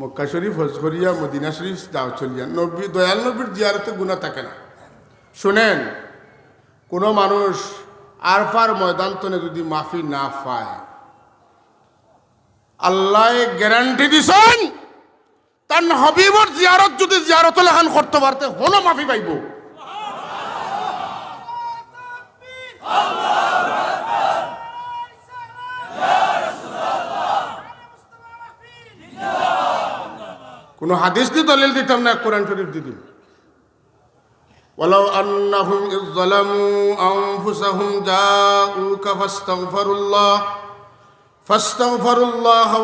মক্কা শরীফ হজ করিয়া মদিনা শরীফ যাও চলিয়া নবী দয়াল নবীর জিয়ারতে গুনাহ থাকে না। শুনেন, কোনো মানুষ আরফার ময়দান তনে যদি মাফি না পায়, আল্লাহ গ্যারান্টি দিছেন তার হাবিবর জিয়ারত যদি জিয়ারত লেখান করতে পারতে হলো মাফি পাইব। কোন হাদিস দিয়ে দলিল দিতাম না, কোরআন শরীফ দিতাম। ওয়ালাউ আন্নাহুম ইয যালামু আনফুসাহুম জাউকা ফাস্তাগফিরুল্লাহ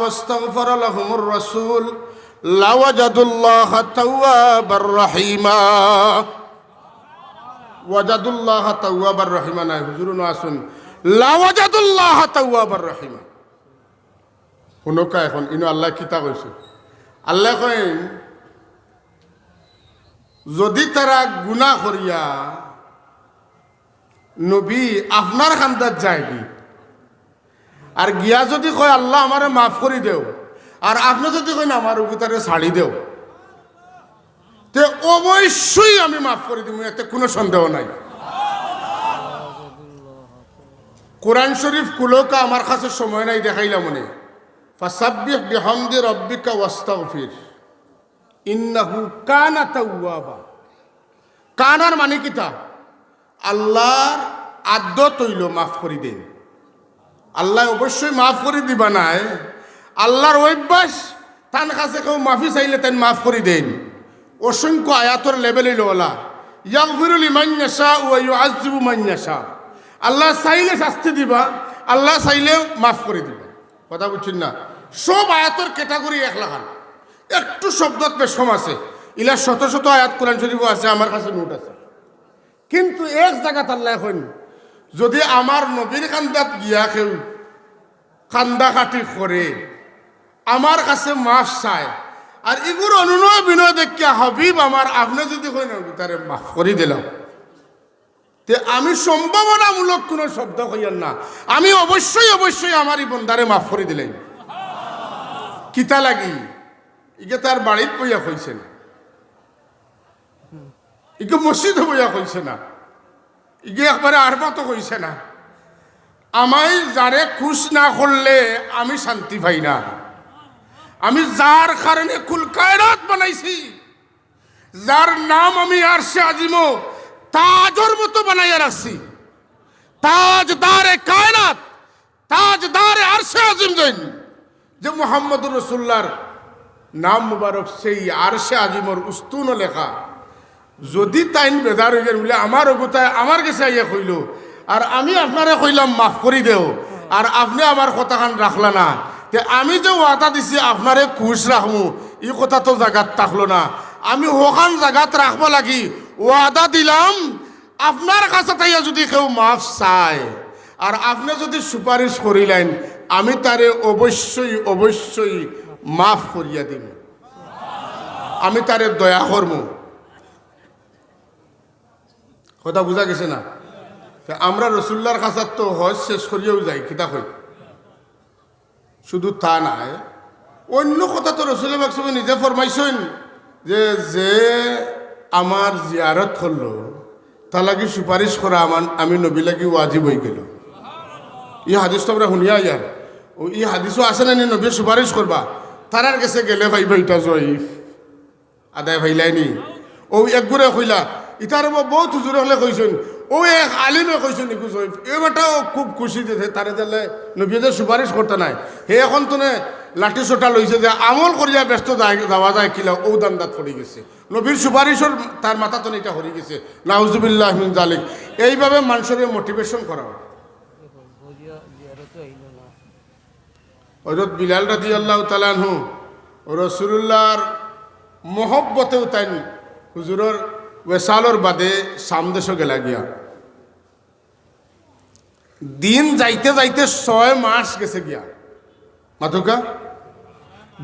ওয়াস্তাগফারা লাহুমুর রাসূল লাওয়াজাদুল্লাহা তাওয়াবার রহিমা। ওয়াজাদুল্লাহা তাওয়াবার রহিমা না, হুজুর না আসুন, লাওয়াজাদুল্লাহা তাওয়াবার রহিমা। কোনকা এখন ইনো আল্লাহ কিতা কইছে? আল্লাহ কইন যদি তারা গুনাহ করিয়া নবী আপনার খান্দাত যায়নি আর গিয়া যদি কয় আল্লাহ আমারে মাফ করে দেও, আর আপনি যদি কইন আমার উগুতারে ছাড়ি দেও, তে অবশ্যই আমি মাফ করে দিব, এতে কোনো সন্দেহ নাই। কোরআন শরীফ কুলোকা আমার কাছে সময় নাই দেখাইলাম মনে। ফাসাব্বিহ বিহামদি রাব্বিকা ওয়াস্তাগফির ইন্নাহু কানা তাওয়াবা। কানার মানে কিতা? আল্লাহর আদত হইল মাফ করে দেন। আল্লাহ অবশ্যই মাফ করে দিবা নাই, আল্লাহর অভ্যাস তার কাছে কেউ মাফি চাইলে তাই মাফ করে দেন। অসংখ্য আয়াতর লেভেল হইল ওলা ইয়াগফিরু লিমান ইয়াশা ওয়া ইউআযযিবু মান ইয়াশা। আল্লাহ চাইলে শাস্তি দিবা, আল্লাহ চাইলে মাফ করে দিবা। কথা বুঝছেন না? সব আয়াতর ক্যাটাগরি এক লাগান, একটু শব্দত বেশম আছে। ইলা শত শত আয়াত কোরআন শরীফও আছে, আমার কাছে নোট আছে। কিন্তু এক জায়গাত আল্লাহ এখন যদি আমার নবীর কান্দাত গিয়া কেউ কান্দা কাটি করে আমার কাছে মাফ চায়, আর এগুলো অনুনয় বিনয় দেখিয়া হাবিব আমার আপনি যদি কই না তারে মাফ করে দিলাম, তে আমি সম্ভাবনামূলক কোনো শব্দ কইয়ান না, আমি অবশ্যই অবশ্যই আমার এই বন্দারে মাফ করে দিলেন। কিতা লাগি ইকে তার বাড়িত বইয়া কইছে না, ইকে মসজিদে বইয়া কইছে না, ইকে একবারে আরবাতো কইছে না। আমায় যারে খুশ না করলে আমি শান্তি পাই না। আমি যার কারণে কুল কায়নাত বানাইছি, যার নাম আমি আরশে আজিমো তাজর মতো বানাইয়া রাখছি, তাজদারে কায়নাত, তাজদারে আরশে আজিম যেন যে মুহাম্মদুর রাসূলুল্লাহর নাম মুবারক সেই আরশে আজিমর উস্তুন লেখা। যদি তাইন বেদার হয়ে গেল বলে আমার অবতায় আমার কাছে আইয়া কইল, আর আমি আপনারে কইলাম মাফ করি দেও, আর আপনি আমার কথাখান রাখলা না, তে আমি যে ওয়াদা দিছি আপনারে খুশ রাখমু এই কথা তো জায়গাত থাকলো না। আমি ওখান জায়গাত রাখবো লাগি ওয়াদা দিলাম, আপনার কাছে তাইয়া যদি কেউ মাফ চায় আর আপনি যদি সুপারিশ করিলেন, আমি তারে অবশ্যই অবশ্যই মাফ করিয়া দিব, আমি তারে দয়া করব। কথা বুঝা গেছে না? আমরা রসুল্লার কাছে তো হজ শেষ করিয়াও যাই, কিতা কই? শুধু তা নাই, অন্য কথা তো রসুল বাকসবে নিজে ফরমাইছেন যে যে আমার জিয়ারত করলো তা লাগি সুপারিশ করা আমি নবী লাগি ওয়াজিব হয়ে গেল। ই হাদিস তো আমরা শুনিয়া ইয়ার, ও ই হাদিসও আছে না নবী সুপারিশ করবা, তারার কাছে গেলে ভাইবা ইটা জয়ীফ আদায় ভাইলাইনি। ও একগুড়ে কইলা ইটার বহুত হুজুরে হলে কইছেন, ও এক আলিমে কইছেন ইকু জয়ীফ। এবারটাও খুব খুশি দিয়েছে তারে দিলে নবী যে সুপারিশ করতে নাই, হে এখন তো লাঠি চোটা লইছে যে আমল করিয়া ব্যস্ত যাওয়া যায় কিলা ও দান্দাত পড়ে গেছে, নবীর সুপারিশর তার মাথা তো এটা হয়ে গেছে। নাউজুবিল্লাহ মিন জালিক। এইভাবে মানুষের মোটিভেশন করা হয়। হযরত বিলাল রাদিয়াল্লাহু তাআলা আনহু রাসূলুল্লাহর মহব্বতেও তাই হুজুরের ওয়েসালর বাদে সামদেশও গেলা গিয়া। দিন যাইতে যাইতে 6 মাস গেছে গিয়া, মাতুকা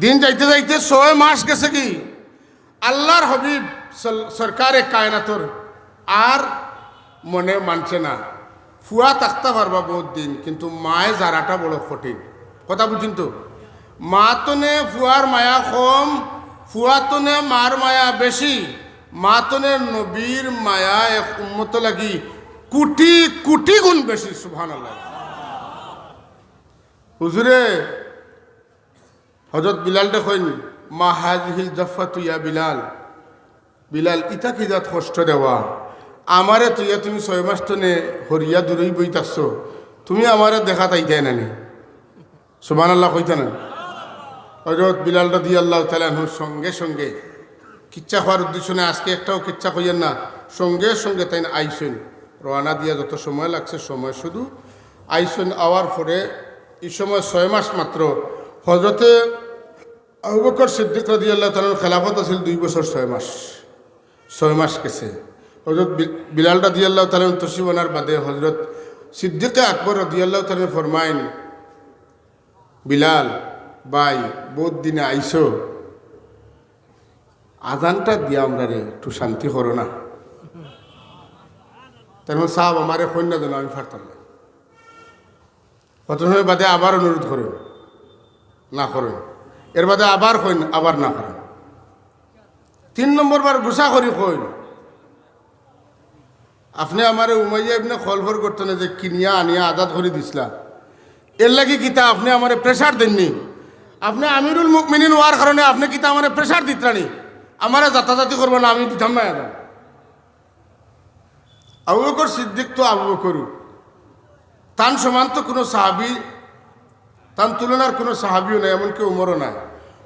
দিন যাইতে যাইতে 6 মাস গেছে কি আল্লাহর হাবিব সরকারে কায়নাতর আর মনে মানছে না। ফুয়া থাকতে পারবা বহুত দিন, কিন্তু মায়ে যারাটা বড় কঠিন। কথা বুঝছেন তো? মাতনে ফুয়ার মায়া কম, ফুয়াতনে মার মায়া বেশি। মাতনে নবীর মায়া এক উম্মত লাগি কোটি কোটি গুণ বেশি। সুবহানাল্লাহ। হুজুরে হযরত বিলাল দেখেন, মা হাযিহিল জাফাতু ইয়া বিলাল, বিলাল ইতা কি জাত কষ্ট দেওয়া, আমারে তুইয়া তুমি 6 মাস তনে হরিয়া দূরই বইতাছ, তুমি আমারে দেখা তাইতাই নানি। সুবহানাল্লাহ কইতা না? হযরত বিলাল রাদিয়াল্লাহু তাআলা আনহুর সঙ্গে সঙ্গে কিচ্ছা হওয়ার উদ্দেশ্য নেই, আজকে একটাও কিচ্ছা কইয়েন না, সঙ্গে সঙ্গে তাই আইসেন। রওনা দিয়া যত সময় লাগছে সময় শুধু আইসেন। আওয়ার পরে এই সময় 6 মাস মাত্র। হযরতে আবু বকর সিদ্দিক রাদিয়াল্লাহু তাআলার খেলাফত আছিল 2 বছর 6 মাস। 6 মাস গেছে। হযরত বিলাল রাদিয়াল্লাহু তাআলা তশরিফানার বাদে হযরত সিদ্দিকে আকবর রাদিয়াল্লাহু তাআলা ফরমাইন, বিলাল ভাই বহুত দিনে আইসো, আজানটা দিয়া আমরা রে একটু শান্তি করো না। তেমন সাহাব আমারে কন্যা যেন আমি পারতাম না। কত সময় বাদে আবার অনুরোধ করেন, না করেন, এর বাদে আবার কইন, আবার না করেন। 3 নম্বর বার গুসা করি কইন, আপনি আমারে উমাইয়া ইবনে খলফর করতেন যে কিনিয়া আনিয়া আজাদ করে দিছিলা, এর লাগি কিতা আপনি আমারে প্রেসার দেননি? আপনি আমিরুল মুমিনিন হওয়ার কারণে আপনি কিতা আমারে প্রেসার দিতরানি? আমারে জাতাজাতি করবো না, আমি দিতাম না এখন। আবু বকর সিদ্দিক তো আবু বকর, তান সমান তো কোনো সাহাবি, তান তুলনার কোনো সাহাবিও নাই, এমনকি উমরও নাই।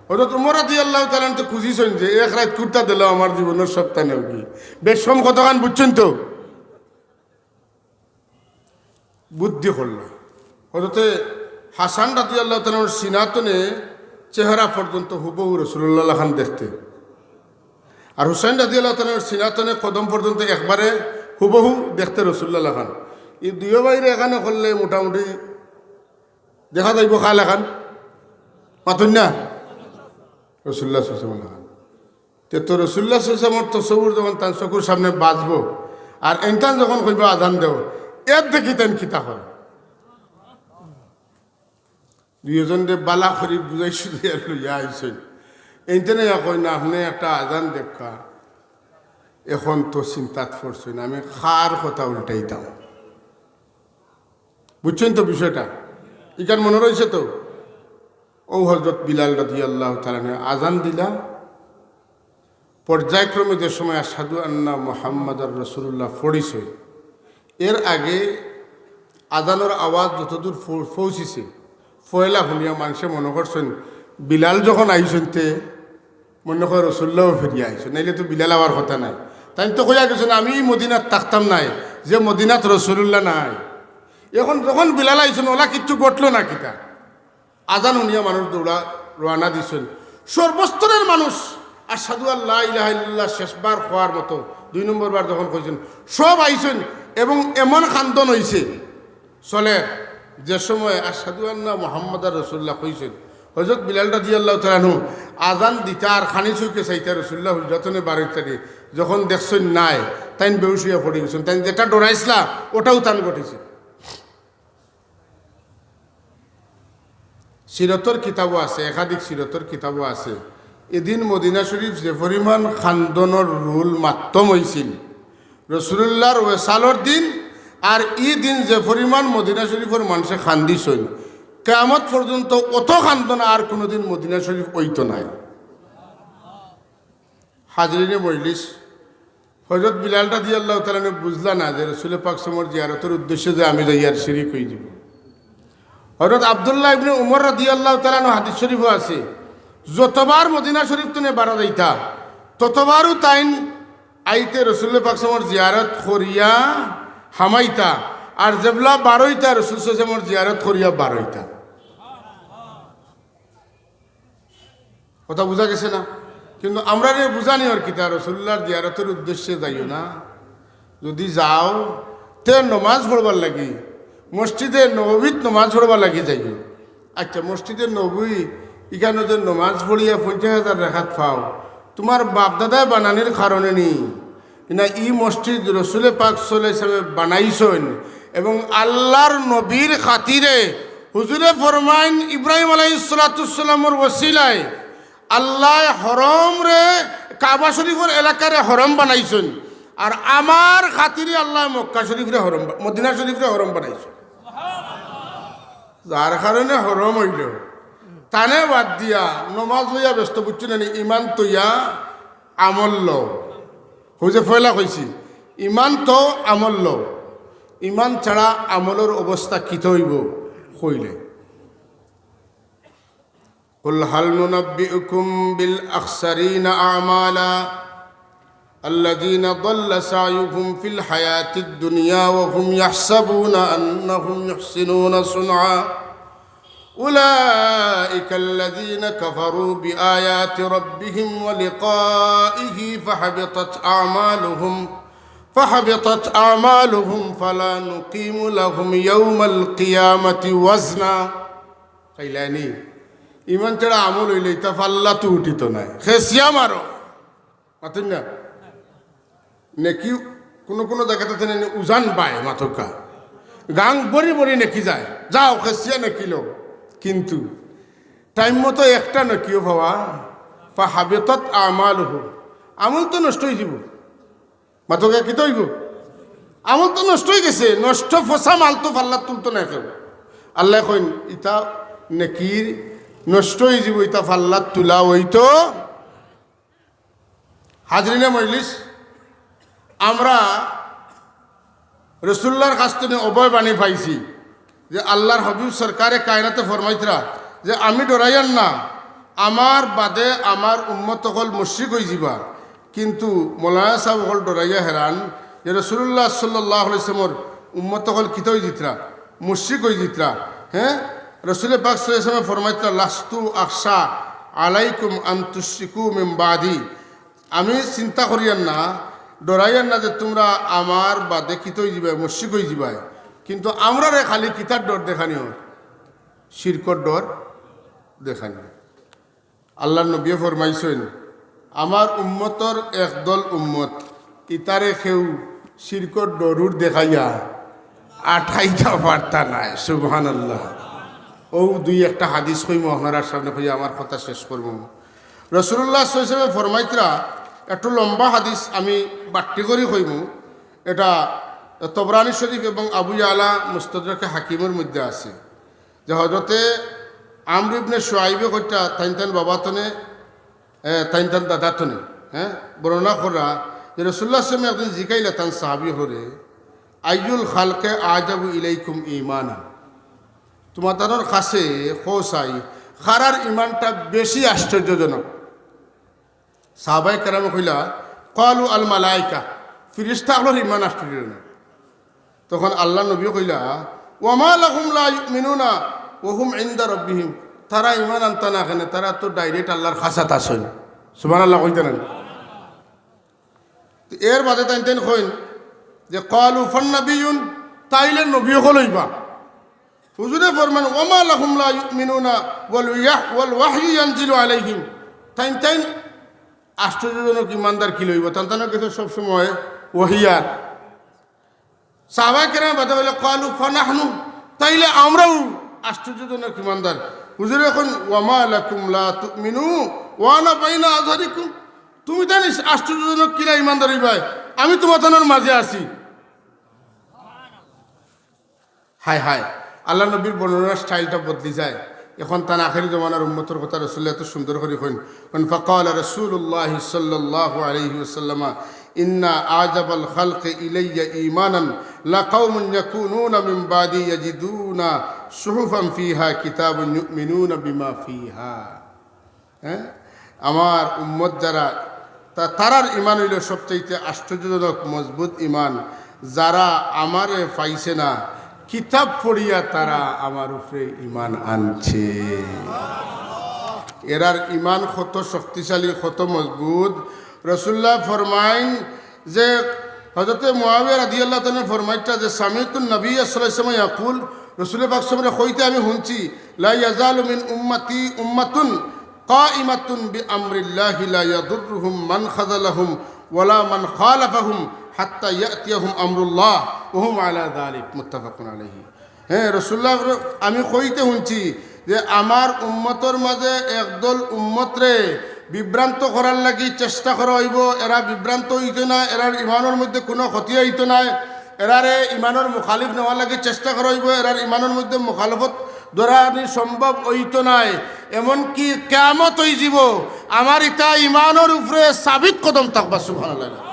হযরত উমর রাদিয়াল্লাহু তাআলা তো খুঁজিছেন যে এক রাত কুর্তা দিল আমার জীবনের সপ্তাহ নেও কি বেশম কতখান বুঝছেন তো বুদ্ধি করল। হযরতে হাসান রাদিয়াল্লাহু তাআলার সিনাতনে চেহারা পর্যন্ত হুবহু রাসূলুল্লাহ খান দেখতে, আর হুসাইন রাদিয়াল্লাহু তাআলার সিনাতনে কদম পর্যন্ত একবারে হুবহু দেখতে রাসূলুল্লাহ খান। এই দুই বাইরে এখানে করলে মোটামুটি দেখা যাইব খাল এখান মাতুন না রাসূলুল্লাহ সাল্লাল্লাহু আলাইহি ওয়াসাল্লাম। তো রাসূলুল্লাহ সাল্লাল্লাহু আলাইহি ওয়াসাল্লাম তসব্বুর যখন তার চকুর সামনে বাজবো আর এনটান যখন কইব আজান দেও, এর দেখি তেন কিতা করে দুইজন যে বালা করি বুঝাইছো লইয়া আইসেন। এইটানে কই না আপনি একটা আজান দেখা, এখন তো চিন্তাত পড়ছেন, আমি খার কথা উল্টাইতাম। বুঝছেন তো বিষয়টা? ইকান মনে রয়েছে তো? ও হযরত বিলাল রাদিয়াল্লাহু তাআলা আজান দিলা, পর্যায়ক্রমে যে সময় আশহাদু আন্না মুহাম্মাদুর রাসূলুল্লাহ পড়িছে, এর আগে আজানের আওয়াজ যতদূর পৌঁছিছে ফয়লা শুনিয়া মানুষে মনে করছেন বিলাল যখন আইসেন তে মনে করে রাসূলুল্লাহও ফিরিয়া আইসেন, নাইলে তো বিলাল আবার কথা নাই। তাই তো কইয়া গেছেন আমি মদিনাত থাকতাম নাই যে মদিনাত রাসূলুল্লাহ নাই। এখন যখন বিলাল আইসেন ওলা কিচ্ছু ঘটলো না, কিতা আজান শুনিয়া মানুষ দৌড়া রওনা দিছেন। সর্বস্তরের মানুষ আশহাদু আল্লা ইলাহা ইল্লাল্লাহ শেষবার হওয়ার মতো 2 নম্বর বার যখন কইছেন সব আইসেন, এবং এমন খান্দন হইছে চলে যে সময় আশহাদু আন্না মুহাম্মাদুর রাসূলুল্লাহ কইছেন। হযরত বিলাল রাদিয়াল্লাহু তাআলা আনহু আজান দিতা আর খানি চুকে চাইতা রাসূলুল্লাহ যতনে বাড়িতে যখন দেখছেন নাই তাই বেহুশ হইয়া পড়ে গেছেন। তাই যেটা ডরাইছিলা ওটাও তান ঘটেছে। সিরতর কিতাবও আছে, একাধিক সিরতর কিতাবও আছে। এদিন মদিনা শরীফ যে পরিমাণ খান্দনের রুল মাধ্যম হয়েছিল রাসূলুল্লাহর ওয়াসালর দিন, আর ই দিন যে পরিমাণ মদিনা শরীফের মানুষে খান্দিছেন, কিয়ামত পর্যন্ত অত খান্দন আর কোনোদিন মদিনা শরীফ হইতো নাই। হাজরিনে মজলিস, হযরত বিলাল রাদিয়াল্লাহু তাআলা বুঝলা না যে রাসূল পাক সাল্লাল্লাহু জিয়ারতের উদ্দেশ্যে যে আমি যাইয়ার শিরিক হয়ে যাব। হযরত আব্দুল্লাহ ইবনে উমর রাদিয়াল্লাহু তাআলা হাদিস শরীফও আছে, যতবার মদিনা শরীফ তুনে বাড়া যাইতা ততবারও তাইন আইতে রাসূল পাক সাল্লাল্লাহু জিয়ারত করিয়া হামাইতা, আর জেবলা বারোইতা রাসূল সাল্লাল্লাহু জিয়ারত করিয়া বারোইতা। কথা বোঝা গেছে না? কিন্তু আমরা বুঝানি আর কিতা রাসূলুল্লাহর জিয়ারতের উদ্দেশ্যে যাইও না, যদি যাও তে নমাজ পড়বার লাগি মসজিদে নববীত নমাজ পড়বার লাগি যাইও। আচ্ছা মসজিদে নবী এখানে যে নমাজ পড়িয়া 50,000 রাকাত পাও, তোমার বাপদাদায় বানানির কারণে নি না, ই মসজিদ রাসূল পাক সাল্লাল্লাহু আলাইহি ওয়াসাল্লাম বানাইছেন এবং আল্লাহর নবীর খাতিরে হুজুরে ফরমাইন ইব্রাহিম আলাইহিস সালাতুর ওসিলায় আল্লাহ হরম রে কাবা শরীফের এলাকারে হরম বানাইছেন, আর আমার খাতিরে আল্লাহ মক্কা শরীফরে হরম, মদিনা শরীফরে হরম বানাইছেন। যার কারণে হরম হইল তানে বাদ দিয়া নমাজ লইয়া ব্যস্ত বুঝছেন না, ইমান তৈয়া আমল লও। যে ফয়লা কইছি ইমান তো আমল লও, ইমান ছাড়া আমলের অবস্থা কি হইব কইলে কুল হাল নুনাব্বিউকুম বিল আখসারিনা আমালা আল্লাযীনা দাল্লা সা'য়ুহুম ফিল হায়াতিদ দুনিয়া ওয়া হুম ইয়াহসাবুনা আন্নাহুম ইহসিনুনা সুনআ أولئك الذين كفروا بآيات ربهم ولقائه فحبطت أعمالهم فلا نقيم لهم يوم القيامة وزنا قيلاني ইমান ছাড়া আমল হইলে তা ফাল্লা তো উঠিত নাই, খেসিয়া মারো মাতুন না নেকি কোনো কোনো জায়গাতে উজান পায় মাথকা গাং বড়ি বড়ি নেকি যায়, যাও খেসিয়া নেকিলো, কিন্তু টাইম মতো একটা নকিও ভাবা ফাহাবিতাত আমালুহুম, আমল তো নষ্ট হয়ে যাব। মাথকা কি তৈব আমল তো নষ্ট হয়ে গেছে, নষ্ট ফসা মাল তো ফাল্লা তুলতো না কেউ। আল্লাহ কইন ইতা নেকির নষ্ট হয়ে যাব, ইতা ফাল্লা তুলা হইতো। হাজরিনে মজলিস, আমরা রসুল্লাহর কাছ থেকে অভয় বাণী পাইছি যে আল্লাহর হাবিব সরকারে কায়নাতে ফরমাইতরা যে আমি ডরাইয়ান না, আমার বাদে আমার উম্মত হল মুশরিক হয়ে যাবা, কিন্তু মৌলানা সাহেব হল ডরাইয়া হেরান যে রসুল্লাহ সাল্লাল্লাহু আলাইহি ওয়াসাল্লামের উম্মত হল কিত হয়ে জিতরা, মুশরিক হয়ে জিতরা। হ্যাঁ, রসুল পাক সাল্লাল্লাহু আলাইহি ওয়াসাল্লাম ফরমাইতরা লাস্তু আখশা আলাইকুম আন তুশরিকু মিন বাদি, আমি চিন্তা করিয়ান না, ডরাইয়ান না যে তোমরা আমার বাদে কিত হয়ে যাবে, মুশরিক হয়ে যাবে, কিন্তু আমরা রে খালি কিতার ডর দেখানি হয়, শিরকর ডর দেখানি। আল্লাহ নবী ফরমাইছেন আমার উম্মতর একদল উম্মত ইতারে কেউ শিরকর ডরুর দেখাইয়া আঠাইটা বার্তা নাই। সুবহানাল্লাহ। ও দুই একটা হাদিস কইম আপনার সামনে কইয়া আমার কথা শেষ করব। রাসূলুল্লাহ সাল্লাল্লাহু আলাইহি ওয়াসাল্লাম ফরমাইতরা একটু লম্বা হাদিস আমি বাট্টি করি কইম, এটা তবরানি শরীফ এবং আবু ইয়ালা মুস্তাদরাক হাকিমের মধ্যে আছে যে হযরতে আমর ইবনে শুআইবে কইটা তাইন বাবা তনে তাইন দাদা তনে হ্যাঁ বর্ণনা করা যে রাসূলুল্লাহ সাল্লাল্লাহু আলাইহি ওয়াসাল্লাম একদিন জিকাইলা তান সাহাবী হরে আইয়ুল খালকে আজাবু ইলাইকুম ঈমানান, তোমাদের কাছে খোসাই খারার ইমানটা বেশি আশ্চর্যজনক। সাহাবায়ে কেরাম কইলা ক্বালু আল মালায়েকা, ফেরেশতা হলোর ইমান আশ্চর্যজনক। তখন আল্লাহ নবী কইলা ওয়ামা লাহুম লা ইউমিনুনা ওয়া হুম ইনদা রাব্বিহিম, তারা ইমান আনতা না কেন, তারা তো ডাইরেক্ট আল্লাহর খাসাত আসেন। সুবহানাল্লাহ কইতেন। এর বাদে তাইন কইন যে ক্বালু ফান্নাবিয়ুন, তাইলে নবী হলইবা। হুজুরে ফরমান ওয়ামা লাহুম লা ইউমিনুনা ওয়াল ওয়াহয়ু ইয়ানজিলু আলাইহিম, তাইন আশ্চর্যজনক ইমানদার কি লইব, তান্তানের কাছে সবসময় ওহিয়ার। সাহাবায়ে কেরাম বাদে বলে ক্বালু ফানাহনু, তাইলে আমরাও আশ্চর্যজনক ইমানদার। হুজুর এখন ওয়ামা লাকুম লা তুমিনু ওয়া আনা বাইনা আযহারিকুম, তুমি জানিস আশ্চর্যজনক কিরা ইমানদার হইবাই, আমি তোমাদের মাঝে আছি। হায় হায়, আল্লাহ নবীর বর্ণনার স্টাইলটা বদলি যায়। এখন তার আখেরি জমানার উম্মতের কথা রাসূলুল্লাহ এত সুন্দর করে কইন ফাকালা রাসূলুল্লাহ সাল্লাল্লাহু আলাইহি ওয়াসাল্লাম ইন্না আজাবাল খালকি ইলাইয়া ঈমানান লাকাউমুন ইয়াকুনুনা মিন বাদি ইয়াজিদুনা সুহুফান ফিহা কিতাবুন ইউমিনুনা বিমা ফিহা। হ্যাঁ, আমার উম্মত যারা তারার ইমান হইল সবচাইতে আশ্চর্যজনক মজবুত ইমান, যারা আমারে পাইছে না কিতাব পড়িয়া তারা আমার উপরে ইমান আনছে। এরার ইমান কত শক্তিশালী, কত মজবুত। রাসূলুল্লাহ ফরমাইন যে হযরতে মুআবিয়া রাদিয়াল্লাহু তাআলা ফরমাইতা যে সামিতুন নবী সাল্লাল্লাহু আলাইহি ওয়াসাল্লাম ইয়াকুল, রাসূল পাক সাল্লাল্লাহু আলাইহি কইতে আমি শুনছি লা ইয়াজালু মিন উম্মতি উম্মাতুন কাইমাতুন বিআমরিল্লাহি লা ইয়াদুররুহুম মান খাযালাহুম ওয়ালা মান খালাফাহুম হাত্তা ইয়াতিয়াহুম আমরুল্লাহ ওয়া হুম আলা যালিক মুত্তাফাকুন আলাইহি। হ্যাঁ, রসুল্লাহ আমি কইতে শুনছি যে আমার উম্মতর মাঝে একদল উম্মতরে বিভ্রান্ত করার লাগি চেষ্টা করা হইব। এরা বিভ্রান্ত হইতো না, এরার ইমানের মধ্যে কোনো ক্ষতি হইতো না, এরারে ইমানের মুখালিফ নেওয়ার লাগি চেষ্টা করা হইব, এরার ইমানের মধ্যে মুখালফত ধরানি সম্ভব হইতো নাই। এমনকি কিয়ামত হই যাব আমার ইটা ইমানের উপরে সাবিত কদম থাকবা। সুবহানাল্লাহ।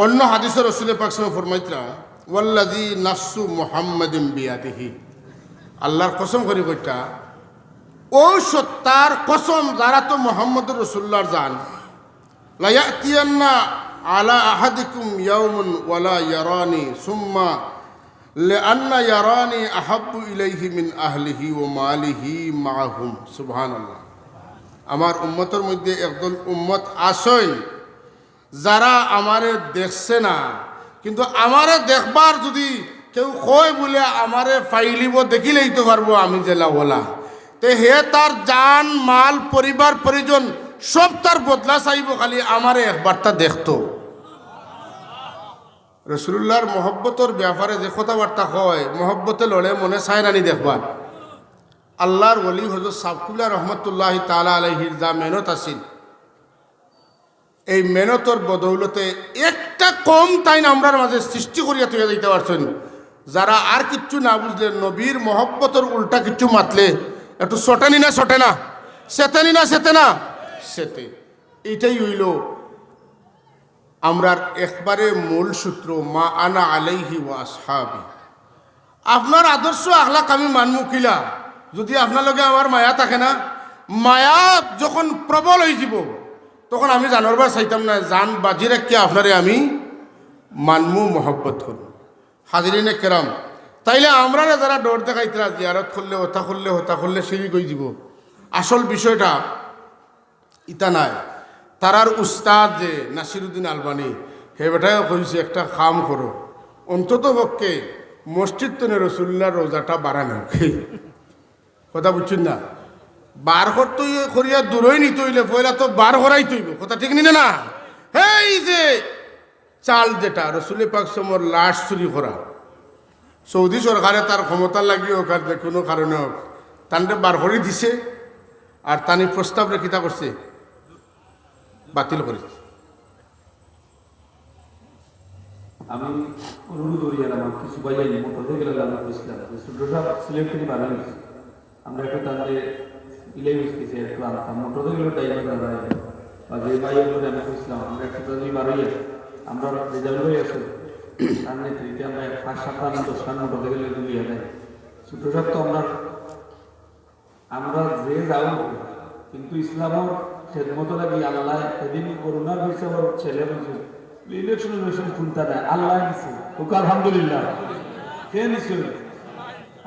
অন্য হাদিসের রাসূল পাক সাল্লাল্লাহু আলাইহি ওয়াসাল্লাম ফরমাইতরা ওয়াল্লাযী নাফসু মুহাম্মাদিন বিয়াদিহি, আল্লাহর কসম করি কইটা ও সত্তার কসম যারা তো মুহাম্মদুর রাসূলুল্লাহর জান, লা ইয়াতিয়ান্না আলা আহাদিকুম ইয়াউমুন ওয়ালা ইয়ারানি সুম্মা লিআন্না ইয়ারানি আহাব্বু ইলাইহি মিন আহলিহি ওয়া মালিহি মাআহুম। সুবহানাল্লাহ। আমার উম্মতের মধ্যে একদল উম্মত আসেন যারা আমারে দেখছে না, কিন্তু আমারে দেখবার যদি কেউ কয় বলে আমারে ফাইলিব দেখিলেই তো পারবো আমি জেলা ওলা, তে হে তার জান মাল পরিবার পরিজন সব তার বদলা চাইব, খালি আমারে একবারটা দেখতো। রসুল্লাহর মহব্বতর ব্যাপারে যে কথাবার্তা হয়, মহব্বতে লড়ে মনে চায় রানি দেখবার। আল্লাহর ওলি হযরত সাবকুল্লাহ রহমতুল্লাহ তাআলা আলাইহির যা মেহনত আছিল, এই মেহনতর বদৌলতে একটা কম টাইম আমরার মাঝে সৃষ্টি করিয়া তুই দিতে পারছেন, যারা আর কিচ্ছু না বুঝলে নবীর মহব্বতর উল্টা কিচ্ছু মাতলে একটু সটানি না সটে না, সেতেনি না সেতে না সেতে। এইটাই হইল আমরার একবারে মূল সূত্র, মা আনা আলাইহি ওয়া আসহাবি। আপনার আদর্শ আখলাক আমি মানমু কিলা যদি আপনার লগে আমার মায়া থাকে না, মায়া যখন প্রবল হয়ে যাব তখন আমি জানবার চাইতাম না, জান বাজি রাখি আপনারে আমি মানমু মহব্বত করব। হাজিরিনে কেরাম, তাইলে আমরা যারা ডর দেখাইতরা জিয়ারত করলে হতা করলে শিরিক হয়ে যাব, আসল বিষয়টা ইতা নাই। তারার উস্তাদ যে নাসিরুদ্দিন আলবানী, হে বেটাও কইছে একটা কাম করো, অন্তত পক্ষে মসজিদ তনে রসুল্লাহর রোজাটা বাড়ানো। কথা বুঝছেন না? বার করতে করিয়া দূরই নিতে হইলে পয়লা তো বার করাই তৈব। কথা ঠিক নিনে না? এই যে চাল যেটা রসুল পাক সমর লাশ চুরি করা, সৌদি সরকারে তার ক্ষমতা লাগিয়ে হোক আর যে কোনো কারণে হোক তানরে বার করে দিছে, আর তানি প্রস্তাব রেখিতা করছে বাতিল করেছে। আমি অনুরোধ করি আমার কিছু বাইরে মোটর থেকে গেলে আমরা বুঝলাম সিলেট থেকে বানানো আমরা একটু তাদের ইলে বুঝতেছি একটু আনতাম মোটর থেকে গেলে টাইমে দাঁড়াই বা যে বাইরে বলে আমি বুঝলাম আমরা একটু তাদের বাড়াইয়া আমরা রেজাল্ট হয়ে আসে তার নেতৃত্বে আমরা 5-7-10 মোটর থেকে গেলে দুলিয়া দেয় ছোট সব তো আমরা যে যাও কিন্তু ইসলামের খেদমত লাগি আল্লাহ এদিন করোনার হয়েছে আমার ছেলে বলছে ইলেকশন চিন্তা নেই, আল্লাহ দিচ্ছে ওকে আলহামদুলিল্লাহ। কে নিচ্ছে?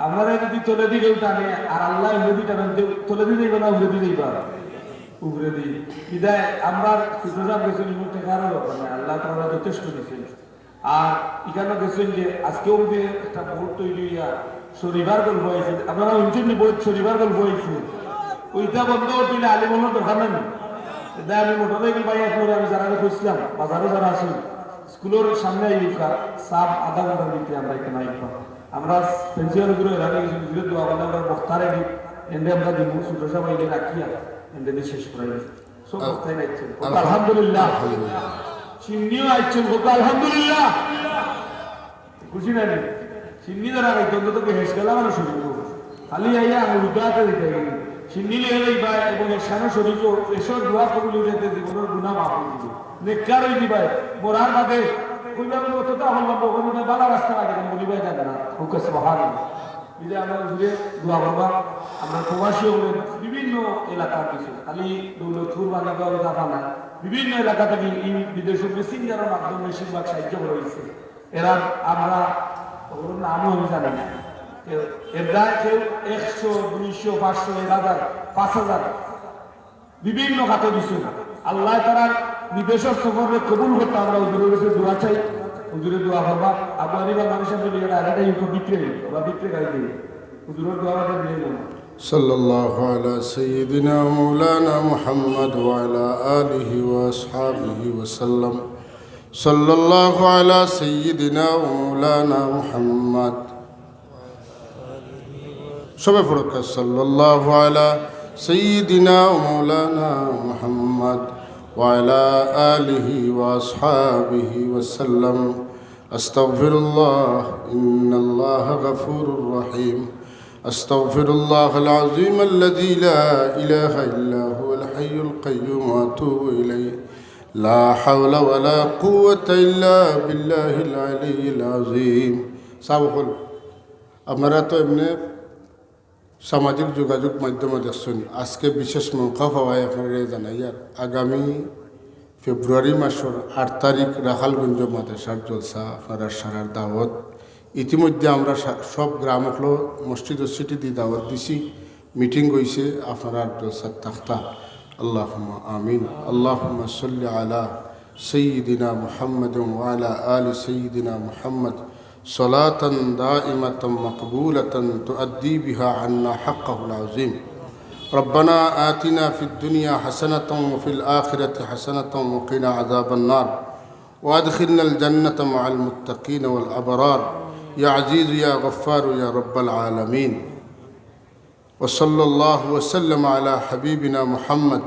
আমরা যদি তোলে দিই কেউ টানে আর আল্লাহ উড়ে দিই টানেন, তোলে দিই না উড়ে দিই বা উড়ে দিই বিদায় আমরা সুযোগ গেছেন টাকারও ব্যাপার না, আল্লাহ তারা যথেষ্ট দিচ্ছেন। আর এখানে গেছেন যে আজকেও যে একটা বোর্ড তৈরি হইয়া শনিবার গল্প হয়েছে, আপনারা উনচুন বোর্ড শনিবার গল্প হয়েছে, ওইটা বন্ধ করতে আলিমনের দরকার নেই। আমি মোটরসাইকেল বাইক করে আমি যারা খুঁজছিলাম বাজারে যারা আছি স্কুলের সামনে সাপ আধা ঘন্টার ভিতরে আমরা এখানে আমরা পেন্সিয়াল গুলো এলাকা দোয়া বলে আমরা বক্তারে দিই এনে আমরা দিব সুদর্শা বাইলে রাখিয়া এনে দিয়ে শেষ করাই সব বক্তাই নাইছেন আলহামদুলিল্লাহ, চিন্নিও আইছেন আলহামদুলিল্লাহ, খুশি নাই চিন্নি যারা আইতে অন্তত হেস গেলা মানে শুরু খালি আইয়া আমি উদাতে দিতে গেলি চিন্নিলে এলেই ভাই এবং এর সামনে শরীর এসব দোয়া কবুল হয়ে যেতে জীবনের গুণা মাফ হয়ে দিবে নেককার হয়ে দিবাই মোরার বাদে কইবাবি অতটা হল্লাম ওখানে বালা রাস্তা লাগে বলিবাই যাবে না হুকে সুবহানাল্লাহ। বিদে আমরা ঘুরে দোয়া করবা আমরা প্রবাসী হলে বিভিন্ন এলাকার কিছু খালি দৌলতপুর বানাগাঁও জাফা না বিভিন্ন এলাকা থেকে এই বিদেশের মেসেঞ্জারের মাধ্যমে বেশিরভাগ সাহায্য রয়েছে। এরা আমরা ওগুলোর নামও আমি জানি না, এরা কেউ 100, 200, 500, 1000, 5000 বিভিন্ন খাতে দিচ্ছে। আল্লাহ তারা নির্দেশের সফরে কবুল করতে আমরা হুজুরের কাছে দোয়া চাই, হুজুরের দোয়া করবা আবু হানিফা মানুষের জন্য এটা আরেকটা ইউটিউব বিক্রি ওরা বিক্রি গাড়ি দিয়ে হুজুরের দোয়া আমাদের নিয়ে নেব صلى الله على سيدنا مولانا محمد وعلى آله وأصحابه وسلم صلى الله على سيدنا ومولانا محمد شبه فرق صلى الله على سيدنا ومولانا محمد وعلى آله وأصحابه وسلم أستغفر الله إن الله غفور رحيم أستغفر الله العظيم الذي لا إله إلا هو الحي القيوم وأتوب إليه لا حول ولا قوة إلا بالله العلي العظيم সাবকুল আপনারা তো এমনি সামাজিক যোগাযোগ মাধ্যমে দেখছেন আজকে বিশেষ মৌকা পাওয়ায় আপনারা জানাই আর আগামী ফেব্রুয়ারি মাসের 8 তারিখ রাখালগঞ্জ মাদ্রাসার জলসা আপনারা সারার দাওয়াত ইতিমধ্যে আমরা সব গ্রামগুলো মসজিদ ও সিটি দিয়ে দাওয়াত দিছি মিটিং হয়েছে আপনারা জলসার তাখতা আল্লাহুম্মা আমিন আল্লাহুম্মা সাল্লি আলা সাইয়্যিদিনা মুহাম্মাদিন ওয়া আলা আলি সাইয়্যিদিনা মুহাম্মদ সালাতান দাইমাতান মাকবুলাতান তুআদ্দি বিহা আন্না হাক্কাহুল আযীম ربنا آتنا في الدنيا حسنة وفي الآخرة حسنة وقنا عذاب النار وأدخلنا الجنة مع المتقين والأبرار يا عزيز يا غفار يا رب العالمين وصلى الله وسلم على حبيبنا محمد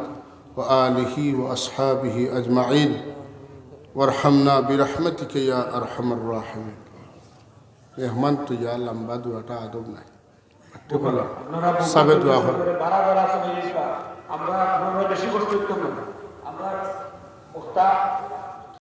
وآله وأصحابه أجمعين وارحمنا برحمتك يا أرحم الراحمين يهمنت يا لمباد وتعدبنا সাবে দোয়া হবে আমরা বেশি কষ্ট করতে আমরা